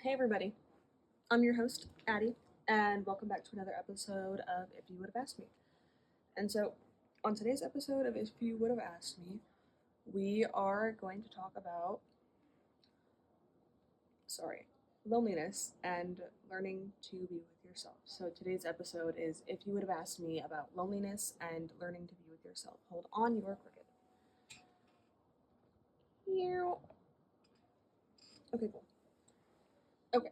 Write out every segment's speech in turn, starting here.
Hey everybody, I'm your host, Addie, and welcome back to another episode of If You Would Have Asked Me. And so, on today's episode of If You Would Have Asked Me, we are going to talk about, loneliness and learning to be with yourself. So, today's episode is If You Would Have Asked Me about loneliness and learning to be with yourself. Hold on, you are crooked. Okay, cool. Okay,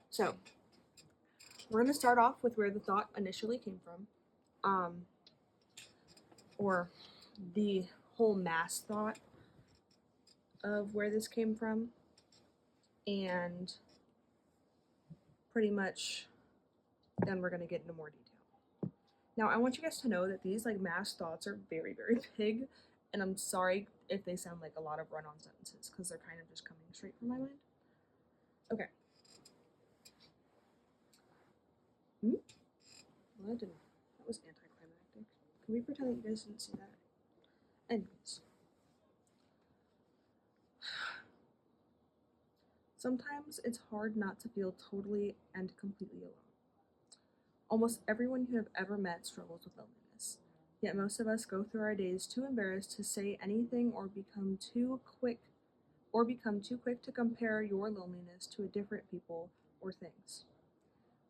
so we're going to start off with where the thought initially came from. Or the whole mass thought of where this came from, and pretty much then we're going to get into more detail. Now, I want you guys to know that these mass thoughts are very, very big, and I'm sorry if they sound like a lot of run-on sentences because they're kind of just coming straight from my mind. Okay. Well, that was anticlimactic. Can we pretend that you guys didn't see that? Anyways. Sometimes it's hard not to feel totally and completely alone. Almost everyone you have ever met struggles with loneliness, yet most of us go through our days too embarrassed to say anything or become too quick to compare your loneliness to a different people or things.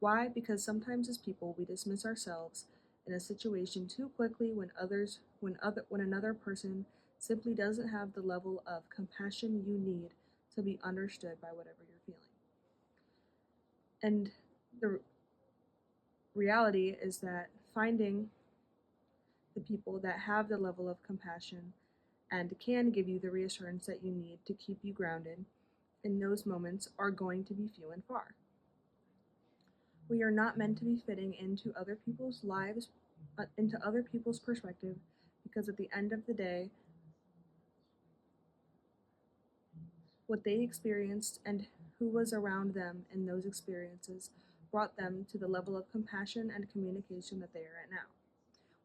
Why? Because sometimes as people we dismiss ourselves in a situation too quickly when another person simply doesn't have the level of compassion you need to be understood by whatever you're feeling. And the reality is that finding the people that have the level of compassion and can give you the reassurance that you need to keep you grounded in those moments are going to be few and far. We are not meant to be fitting into other people's lives, into other people's perspective, because at the end of the day, what they experienced and who was around them in those experiences brought them to the level of compassion and communication that they are at now.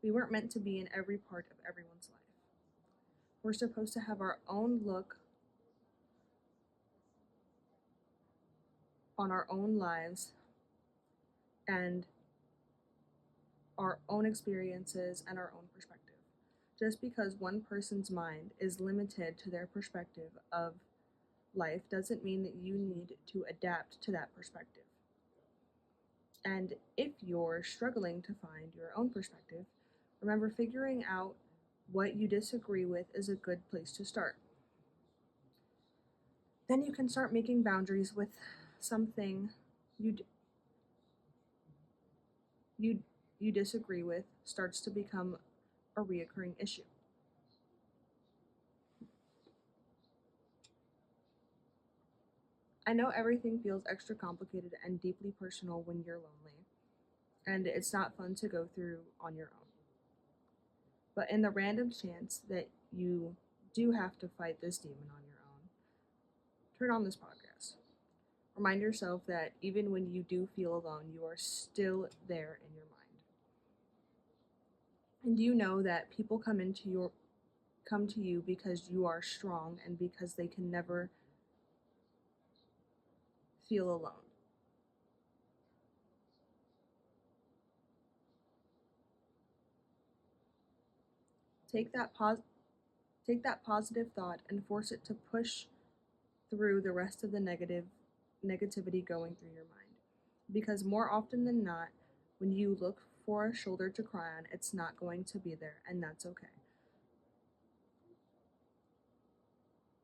We weren't meant to be in every part of everyone's life. We're supposed to have our own look on our own lives and our own experiences and our own perspective. Just because one person's mind is limited to their perspective of life doesn't mean that you need to adapt to that perspective. And if you're struggling to find your own perspective, remember figuring out what you disagree with is a good place to start. Then you can start making boundaries with something you disagree with starts to become a reoccurring issue. I know everything feels extra complicated and deeply personal when you're lonely, and it's not fun to go through on your own. But in the random chance that you do have to fight this demon on your own, turn on this podcast. Remind yourself that even when you do feel alone, you are still there in your mind. And you know that people come to you because you are strong and because they can never feel alone. Take that positive thought and force it to push through the rest of the negativity going through your mind. Because more often than not, when you look for a shoulder to cry on, it's not going to be there, and that's okay.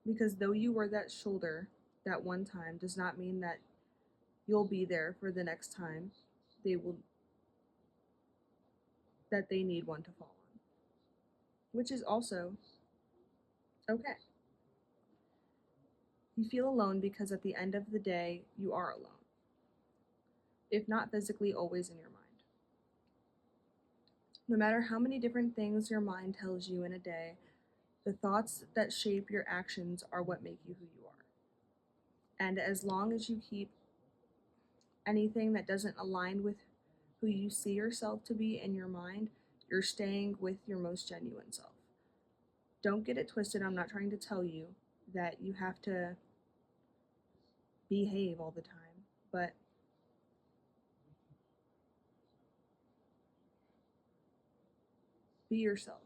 Because though you were that shoulder that one time does not mean that you'll be there for the next time they need one to fall on. Which is also okay. You feel alone because at the end of the day, you are alone. If not physically, always in your mind. No matter how many different things your mind tells you in a day, the thoughts that shape your actions are what make you who you are. And as long as you keep anything that doesn't align with who you see yourself to be in your mind, you're staying with your most genuine self. Don't get it twisted. I'm not trying to tell you that you have to behave all the time, but be yourself.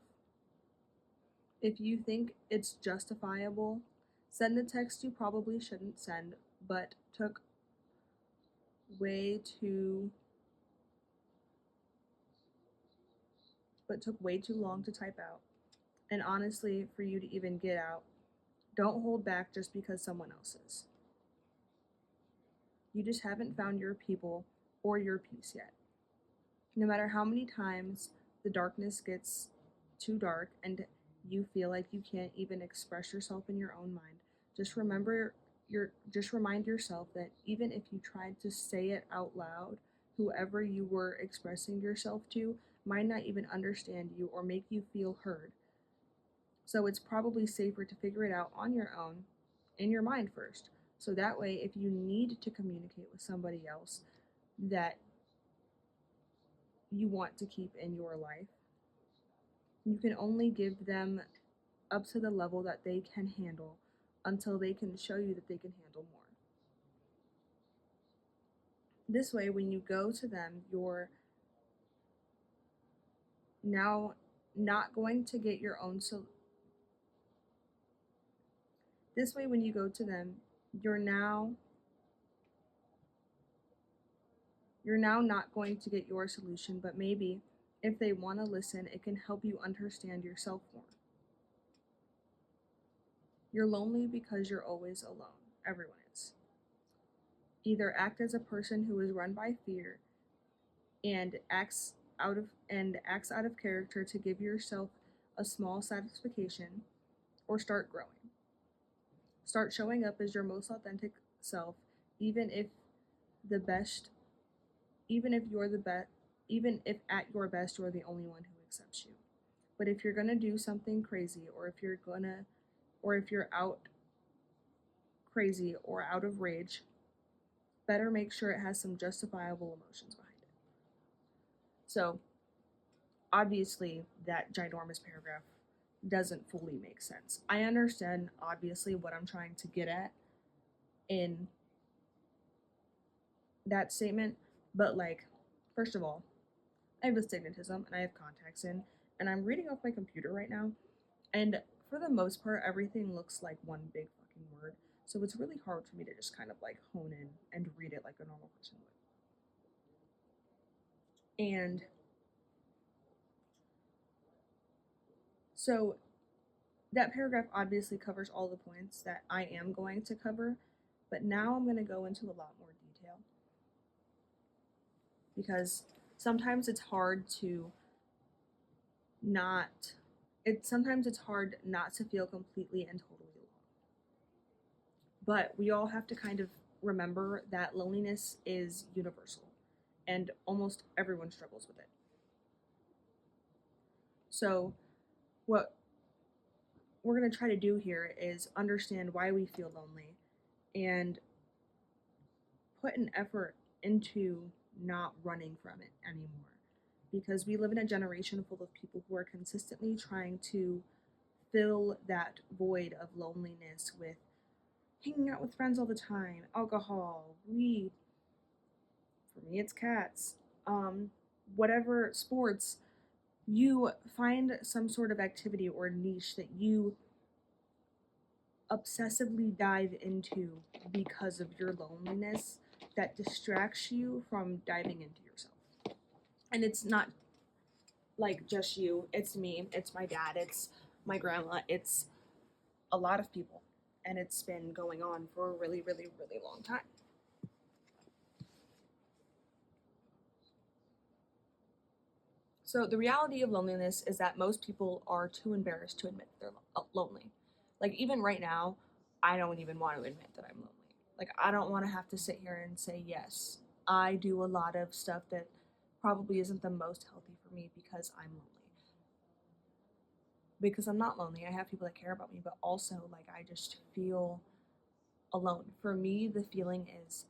If you think it's justifiable, send the text you probably shouldn't send, but way too took way too long to type out. And honestly, for you to even get out, don't hold back just because someone else is. You just haven't found your people or your peace yet. No matter how many times the darkness gets too dark and you feel like you can't even express yourself in your own mind, just remind yourself that even if you tried to say it out loud, whoever you were expressing yourself to might not even understand you or make you feel heard. So it's probably safer to figure it out on your own in your mind first. So that way, if you need to communicate with somebody else that you want to keep in your life, you can only give them up to the level that they can handle until they can show you that they can handle more. This way, when you go to them, you're now not going to get your own this way when you go to them, you're now not going to get your solution, but maybe if they want to listen, it can help you understand yourself more. You're lonely because you're always alone. Everyone is. Either act as a person who is run by fear and acts out of character to give yourself a small satisfaction, or start growing. Start showing up as your most authentic self, even if the best even if you're the best even if at your best you're the only one who accepts you. But if you're gonna do something crazy, or if you're out crazy or out of rage, better make sure it has some justifiable emotions behind it. So obviously that ginormous paragraph doesn't fully make sense. I understand obviously what I'm trying to get at in that statement, but like, first of all, I have astigmatism and I have contacts in, and I'm reading off my computer right now, and for the most part, everything looks like one big fucking word. So it's really hard for me to just kind of like hone in and read it like a normal person would. And so that paragraph obviously covers all the points that I am going to cover, but now I'm going to go into a lot more detail because sometimes it's hard to not sometimes it's hard not to feel completely and totally alone. But we all have to kind of remember that loneliness is universal and almost everyone struggles with it. So what we're going to try to do here is understand why we feel lonely and put an effort into not running from it anymore. Because we live in a generation full of people who are consistently trying to fill that void of loneliness with hanging out with friends all the time, alcohol, weed. For me, it's cats. Whatever sports, you find some sort of activity or niche that you obsessively dive into because of your loneliness that distracts you from diving into yourself. And it's not like just you, it's me, it's my dad, it's my grandma, it's a lot of people. And it's been going on for a really, really, really long time. So the reality of loneliness is that most people are too embarrassed to admit they're lonely. Like even right now, I don't even want to admit that I'm lonely. Like I don't want to have to sit here and say yes. I do a lot of stuff that probably isn't the most healthy for me because I'm lonely. Because I'm not lonely. I have people that care about me, but also like I just feel alone. For me, the feeling is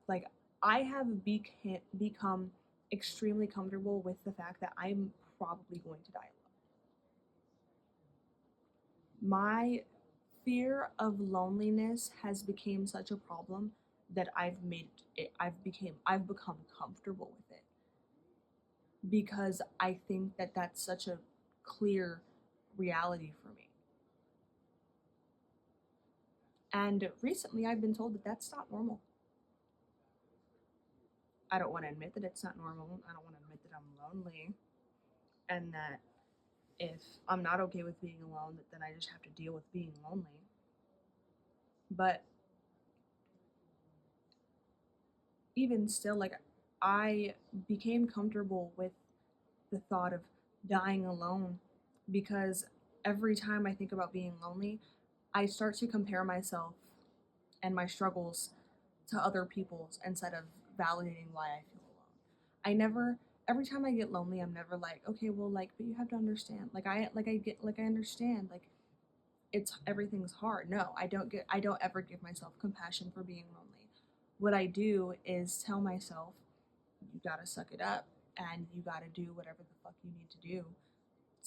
like I have become extremely comfortable with the fact that I'm probably going to die alone. My fear of loneliness has become such a problem that I've become comfortable with it because I think that that's such a clear reality for me. And recently I've been told that that's not normal. I don't want to admit that it's not normal. I don't want to admit that I'm lonely and that if I'm not okay with being alone, that then I just have to deal with being lonely. But even still, like, I became comfortable with the thought of dying alone because every time I think about being lonely, I start to compare myself and my struggles to other people's instead of validating why I feel alone. I never every time I get lonely, I'm never like, okay, well, like, but you have to understand. I understand, like, it's everything's hard. No, I don't ever give myself compassion for being lonely. What I do is tell myself, you gotta suck it up and you gotta do whatever the fuck you need to do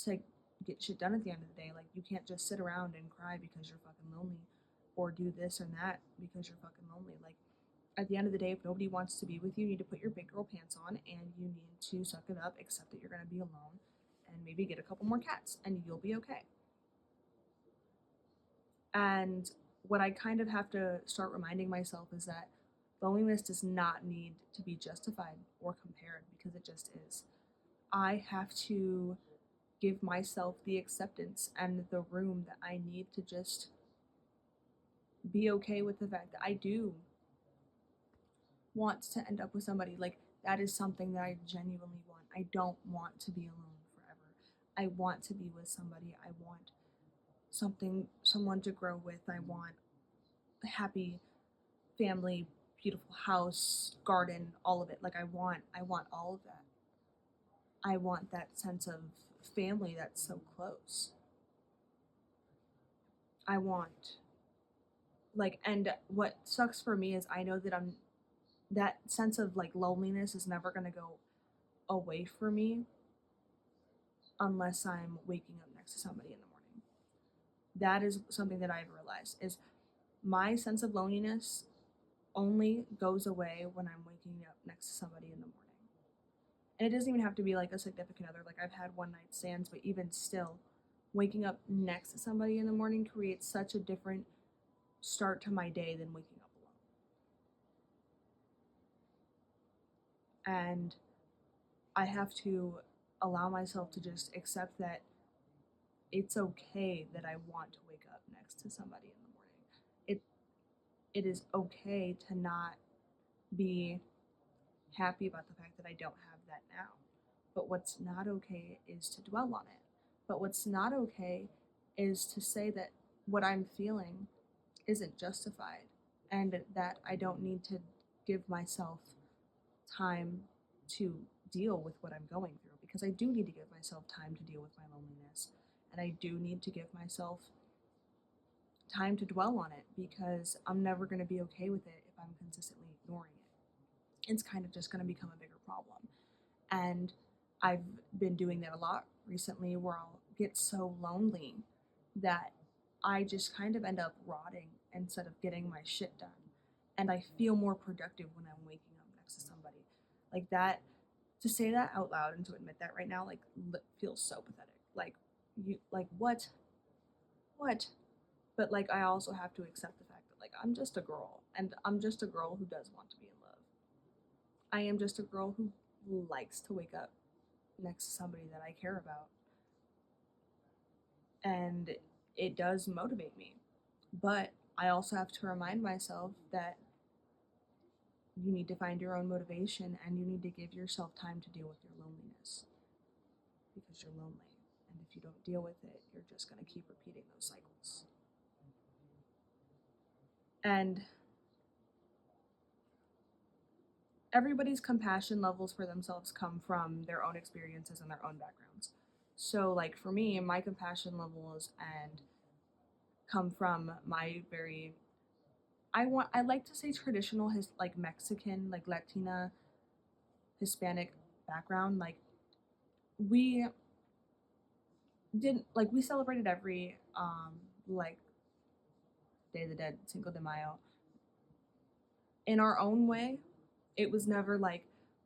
to get shit done at the end of the day. Like, you can't just sit around and cry because you're fucking lonely or do this or that because you're fucking lonely. Like, at the end of the day, if nobody wants to be with you, you need to put your big girl pants on and you need to suck it up, accept that you're gonna be alone, and maybe get a couple more cats and you'll be okay. And what I kind of have to start reminding myself is that loneliness does not need to be justified or compared because it just is. I have to give myself the acceptance and the room that I need to just be okay with the fact that I do want to end up with somebody. Like, that is something that I genuinely want. I don't want to be alone forever. I want to be with somebody. I want someone to grow with. I want a happy family, beautiful house, garden, all of it. Like, I want all of that. I want that sense of family that's so close. I want like and what sucks for me is I know that I'm that sense of like loneliness is never going to go away for me unless I'm waking up next to somebody in the morning. That is something that I've realized is my sense of loneliness only goes away when I'm waking up next to somebody in the morning. And it doesn't even have to be like a significant other. Like, I've had one night stands, but even still, waking up next to somebody in the morning creates such a different start to my day than waking up alone. And I have to allow myself to just accept that it's okay that I want to wake up next to somebody in the morning. It it is okay to not be happy about the fact that I don't have that now. But what's not okay is to dwell on it. But what's not okay is to say that what I'm feeling isn't justified and that I don't need to give myself time to deal with what I'm going through because I do need to give myself time to deal with my loneliness and I do need to give myself time to dwell on it because I'm never going to be okay with it if I'm consistently ignoring it. It's kind of just going to become a bigger problem. And I've been doing that a lot recently where I'll get so lonely that I just kind of end up rotting instead of getting my shit done. And I feel more productive when I'm waking up next to somebody. Like that, to say that out loud and to admit that right now, like, feels so pathetic. Like, what? What? But like, I also have to accept the fact that like I'm just a girl, and I'm just a girl who does want to be in love. I am just a girl who likes to wake up next to somebody that I care about. And it does motivate me. But I also have to remind myself that you need to find your own motivation and you need to give yourself time to deal with your loneliness because you're lonely. And if you don't deal with it, you're just going to keep repeating those cycles. And everybody's compassion levels for themselves come from their own experiences and their own backgrounds. So, like, for me, my compassion levels and come from my very I like to say traditional his like Mexican, like Latina, Hispanic background. Like, we didn't like we celebrated every like Day of the Dead, Cinco de Mayo. In our own way, it was never like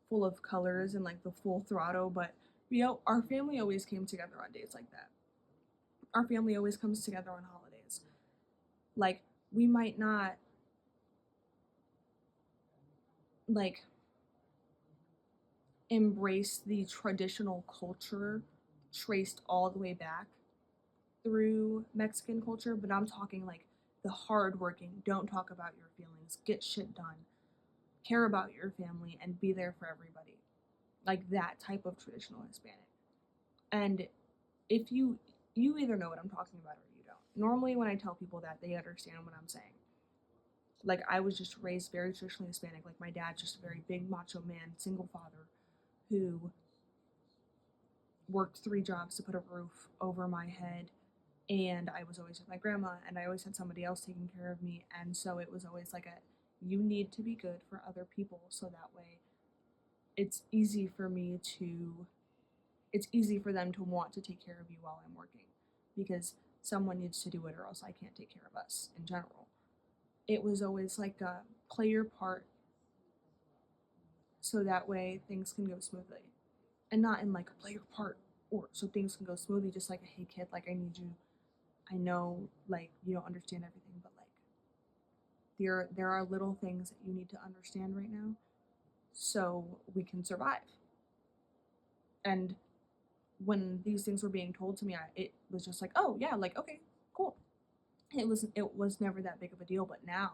full of colors and like the full throttle, but our family always came together on days like that. Our family always comes together on holidays. Like, we might not like embrace the traditional culture traced all the way back through Mexican culture, but I'm talking like the hardworking, don't talk about your feelings, get shit done, care about your family, and be there for everybody. Like that type of traditional Hispanic. And if you either know what I'm talking about or you don't. Normally when I tell people that, they understand what I'm saying. Like, I was just raised very traditionally Hispanic. Like, my dad's just a very big macho man, single father, who worked 3 jobs to put a roof over my head, and I was always with my grandma, and I always had somebody else taking care of me, and so it was always like you need to be good for other people, so that way it's easy for them to want to take care of you while I'm working, because someone needs to do it or else I can't take care of us in general. It was always like play your part so that way things can go smoothly. And not in like a play your part or so things can go smoothly, just like, hey kid, like I need you. I know like you don't understand everything, but like there are little things that you need to understand right now so we can survive. And when these things were being told to me, it was just like, oh yeah, like okay, cool. It was never that big of a deal, but now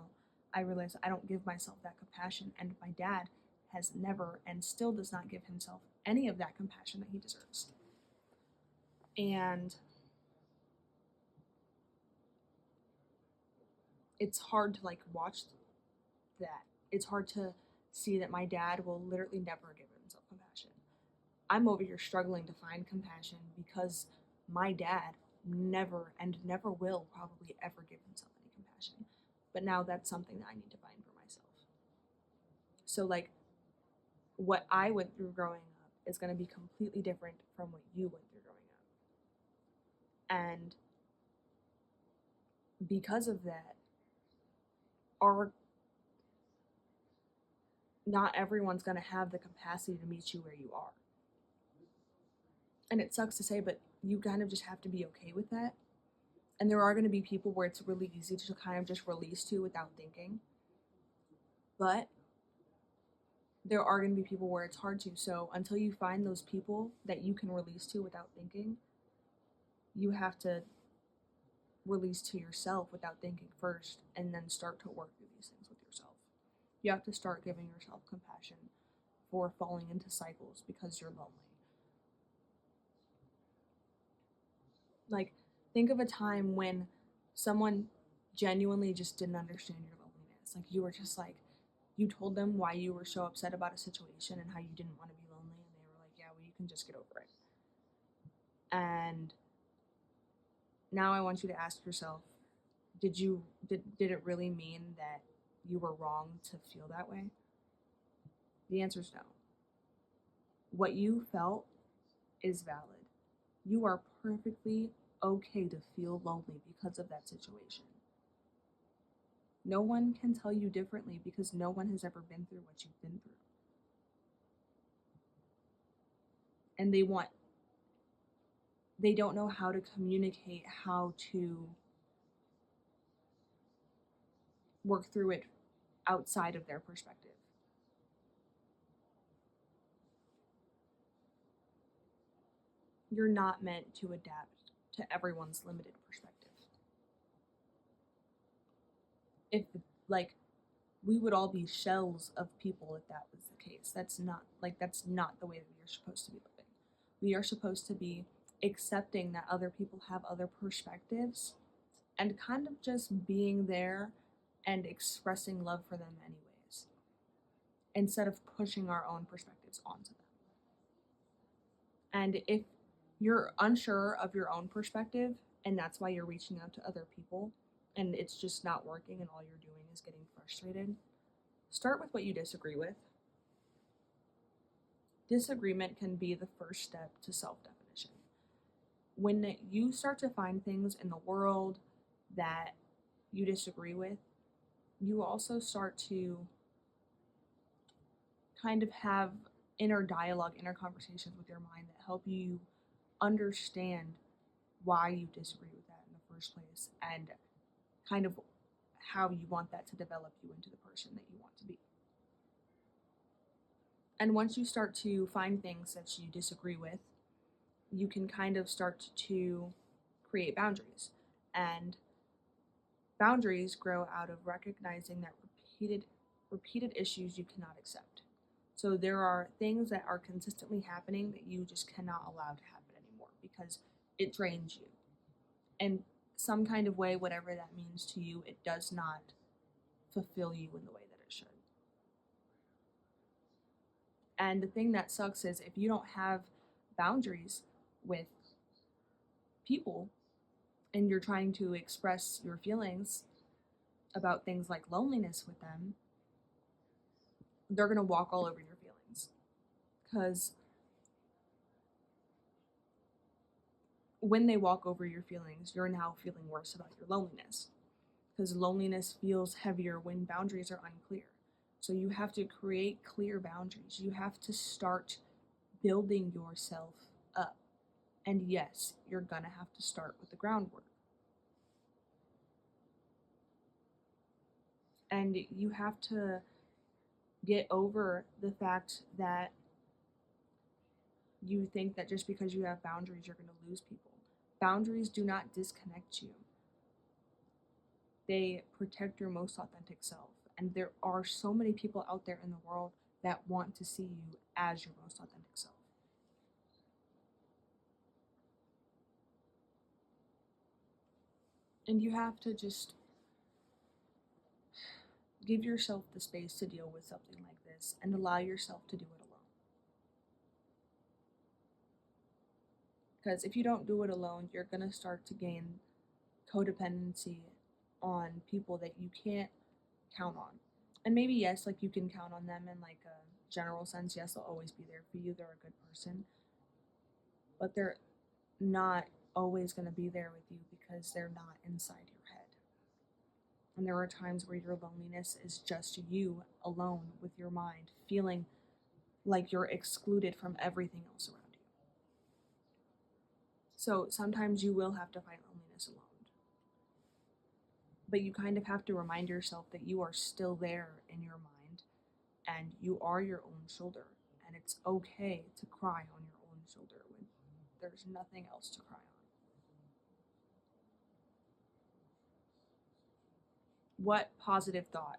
I realize I don't give myself that compassion, and my dad has never and still does not give himself any of that compassion that he deserves. And it's hard to like watch that. It's hard to see that my dad will literally never give himself compassion. I'm over here struggling to find compassion because my dad never and never will probably ever give himself any compassion. But now that's something that I need to find for myself. So like what I went through growing up is going to be completely different from what you went through growing up. And because of that, our not everyone's going to have the capacity to meet you where you are. And it sucks to say, but you kind of just have to be okay with that. And there are going to be people where it's really easy to kind of just release to without thinking. But there are going to be people where it's hard to. So until you find those people that you can release to without thinking, you have to release to yourself without thinking first, and then start to work through these things with yourself. You have to start giving yourself compassion for falling into cycles because you're lonely. Like, think of a time when someone genuinely just didn't understand your loneliness. Like, you were just like, you told them why you were so upset about a situation and how you didn't want to be lonely, and they were like, yeah, well, you can just get over it. And now I want you to ask yourself, did it really mean that you were wrong to feel that way? The answer is no. What you felt is valid. You are perfectly okay to feel lonely because of that situation. No one can tell you differently because no one has ever been through what you've been through. And they don't know how to communicate, how to work through it outside of their perspective. You're not meant to adapt to everyone's limited perspective. If like we would all be shells of people if that was the case. That's not the way that we are supposed to be living. We are supposed to be accepting that other people have other perspectives and kind of just being there and expressing love for them anyways, instead of pushing our own perspectives onto them. And if you're unsure of your own perspective and that's why you're reaching out to other people and it's just not working and all you're doing is getting frustrated, start with what you disagree with. Disagreement can be the first step to self-definition. When you start to find things in the world that you disagree with, you also start to kind of have inner dialogue, inner conversations with your mind that help you understand why you disagree with that in the first place and kind of how you want that to develop you into the person that you want to be. And once you start to find things that you disagree with, you can kind of start to create boundaries. And boundaries grow out of recognizing that repeated issues you cannot accept. So there are things that are consistently happening that you just cannot allow to happen anymore because it drains you. And some kind of way, whatever that means to you, it does not fulfill you in the way that it should. And the thing that sucks is if you don't have boundaries with people and you're trying to express your feelings about things like loneliness with them, they're going to walk all over your feelings. Because when they walk over your feelings, you're now feeling worse about your loneliness. Because loneliness feels heavier when boundaries are unclear. So you have to create clear boundaries. You have to start building yourself up. And yes, you're going to have to start with the groundwork. And you have to get over the fact that you think that just because you have boundaries, you're going to lose people. Boundaries do not disconnect you. They protect your most authentic self. And there are so many people out there in the world that want to see you as your most authentic self. And you have to just give yourself the space to deal with something like this and allow yourself to do it alone. Because if you don't do it alone, you're going to start to gain codependency on people that you can't count on. And maybe, yes, like you can count on them in like a general sense. Yes, they'll always be there for you. They're a good person. But they're not always going to be there with you because they're not inside your head. And there are times where your loneliness is just you alone with your mind, feeling like you're excluded from everything else around you. So sometimes you will have to fight loneliness alone. But you kind of have to remind yourself that you are still there in your mind and you are your own shoulder. And it's okay to cry on your own shoulder when there's nothing else to cry on. What positive thought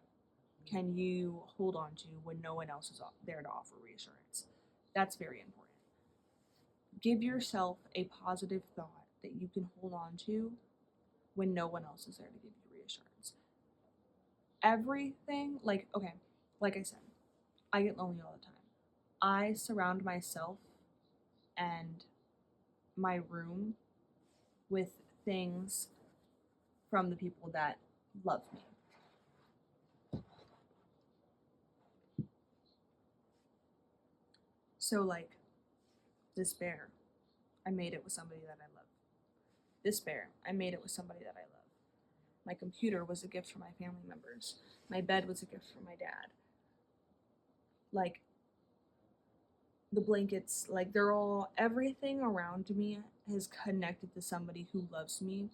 can you hold on to when no one else is there to offer reassurance? That's very important. Give yourself a positive thought that you can hold on to when no one else is there to give you reassurance. Everything, like I said, I get lonely all the time. I surround myself and my room with things from the people that love me. So, like, despair, I made it with somebody that I love. Despair, I made it with somebody that I love. My computer was a gift for my family members. My bed was a gift for my dad. Like, the blankets, like, they're all, everything around me is connected to somebody who loves me.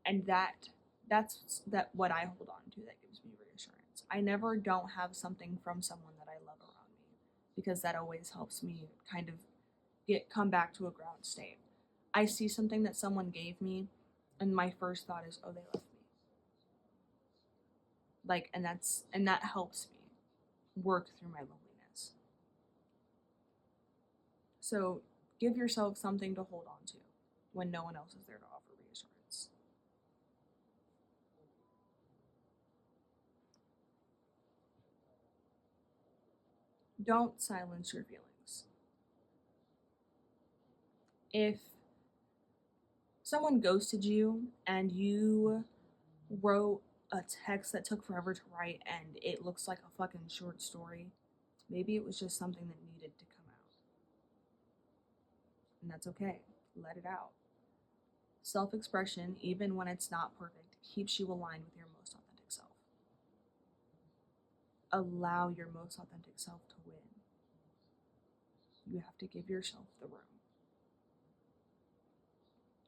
And that's what I hold on to that gives me reassurance. I never don't have something from someone that I love around me because that always helps me kind of come back to a ground state. I see something that someone gave me and my first thought is, oh, they love me. Like, and that helps me work through my loneliness. So give yourself something to hold on to when no one else is there to offer reassurance. Don't silence your feelings. If someone ghosted you and you wrote a text that took forever to write and it looks like a fucking short story, maybe it was just something that needed to come out. And that's okay. Let it out. Self-expression, even when it's not perfect, keeps you aligned with your most authentic self. Allow your most authentic self to win. You have to give yourself the room.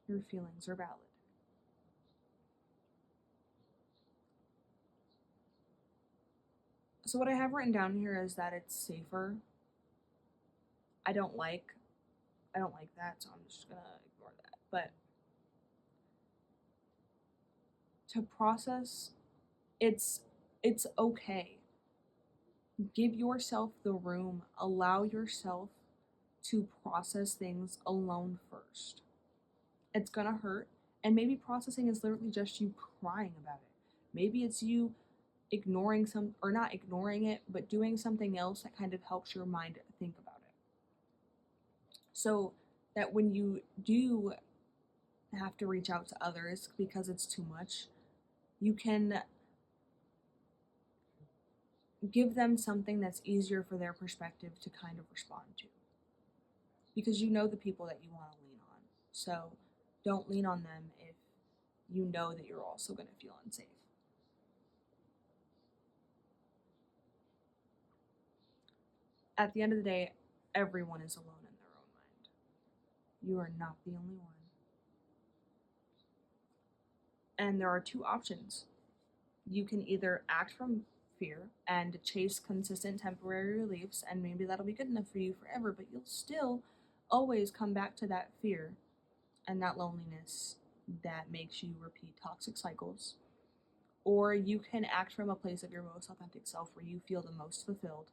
Your feelings are valid. So what I have written down here is that it's safer. I don't like that, so I'm just gonna ignore that. But to process, it's okay. Give yourself the room. Allow yourself to process things alone first. It's gonna hurt, and maybe processing is literally just you crying about it. Maybe it's you ignoring some, or not ignoring it, but doing something else that kind of helps your mind think about it. So that when you do have to reach out to others because it's too much, you can give them something that's easier for their perspective to kind of respond to. Because you know the people that you want to lean on. So don't lean on them if you know that you're also going to feel unsafe. At the end of the day, everyone is alone in their own mind. You are not the only one. And there are two options. You can either act from fear and chase consistent temporary reliefs, and maybe that'll be good enough for you forever, but you'll still always come back to that fear and that loneliness that makes you repeat toxic cycles. Or you can act from a place of your most authentic self where you feel the most fulfilled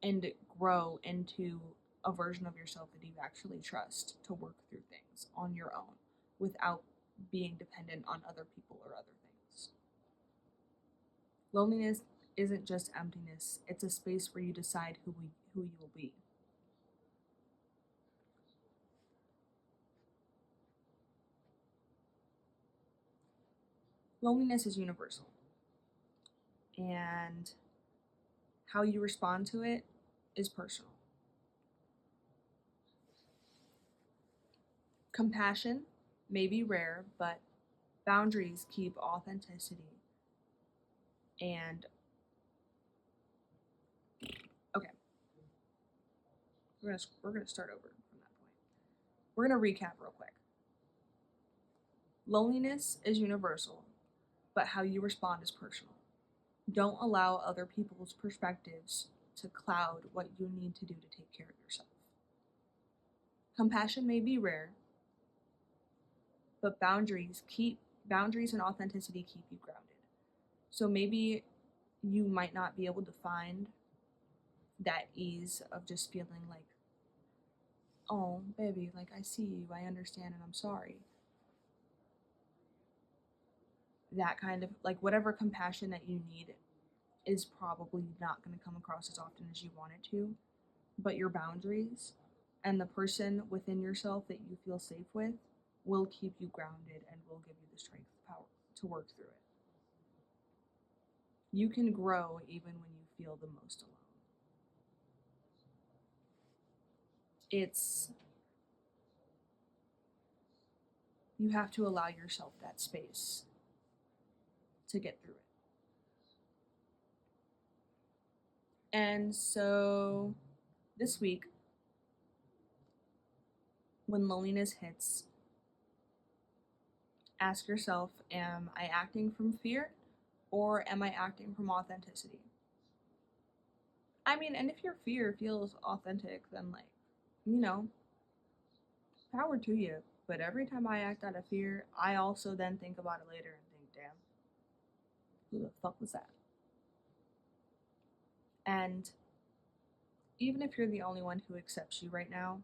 and grow into a version of yourself that you actually trust to work through things on your own without being dependent on other people or other things. Loneliness isn't just emptiness, it's a space where you decide who you will be. Loneliness is universal, and how you respond to it is personal. Compassion may be rare, but boundaries keep authenticity. And okay, we're gonna start over from that point. We're gonna recap real quick. Loneliness is universal, but how you respond is personal. Don't allow other people's perspectives to cloud what you need to do to take care of yourself. Compassion may be rare, but boundaries and authenticity keep you grounded. So maybe you might not be able to find that ease of just feeling like, oh, baby, like I see you, I understand, and I'm sorry. That kind of, like, whatever compassion that you need is probably not going to come across as often as you want it to, but your boundaries and the person within yourself that you feel safe with will keep you grounded and will give you the strength and power to work through it. You can grow even when you feel the most alone. It's you have to allow yourself that space to get through it. And so this week, when loneliness hits, ask yourself, am I acting from fear or am I acting from authenticity? I mean, and if your fear feels authentic, then, like, you know, power to you. But every time I act out of fear, I also then think about it later and think, damn, who the fuck was that? And even if you're the only one who accepts you right now,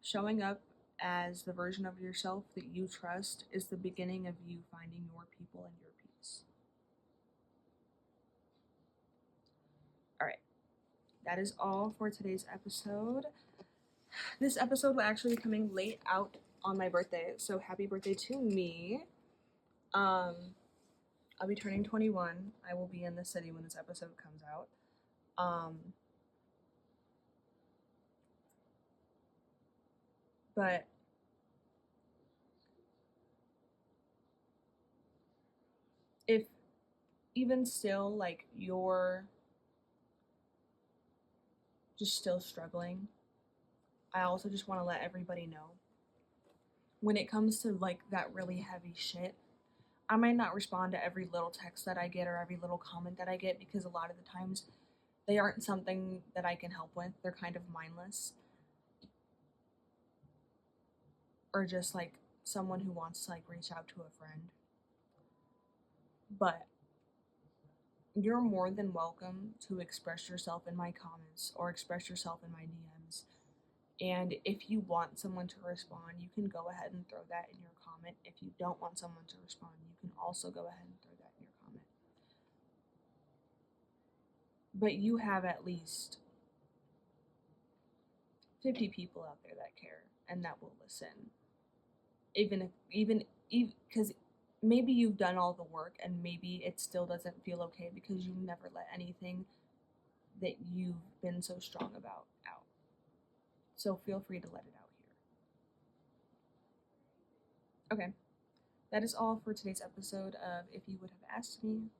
showing up as the version of yourself that you trust is the beginning of you finding your people and your peace. All right, that is all for today's episode. This episode will actually be coming late out on my birthday, so happy birthday to me. I'll be turning 21. I will be in the city when this episode comes out. But if even still, like, you're just still struggling, I also just want to let everybody know when it comes to like that really heavy shit, I might not respond to every little text that I get or every little comment that I get because a lot of the times they aren't something that I can help with. They're kind of mindless or just like someone who wants to like reach out to a friend. But you're more than welcome to express yourself in my comments or express yourself in my DMs. And if you want someone to respond, you can go ahead and throw that in your comment. If you don't want someone to respond, you can also go ahead and throw that in your comment. But you have at least 50 people out there that care and that will listen. Even because maybe you've done all the work and maybe it still doesn't feel okay because you never let anything that you've been so strong about out. So feel free to let it out here. Okay. That is all for today's episode of If You Would Have Asked Me.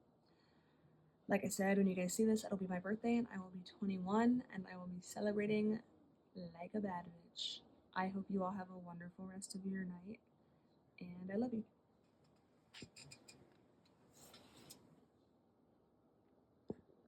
Like I said, when you guys see this, it'll be my birthday and I will be 21 and I will be celebrating like a bad bitch. I hope you all have a wonderful rest of your night and I love you.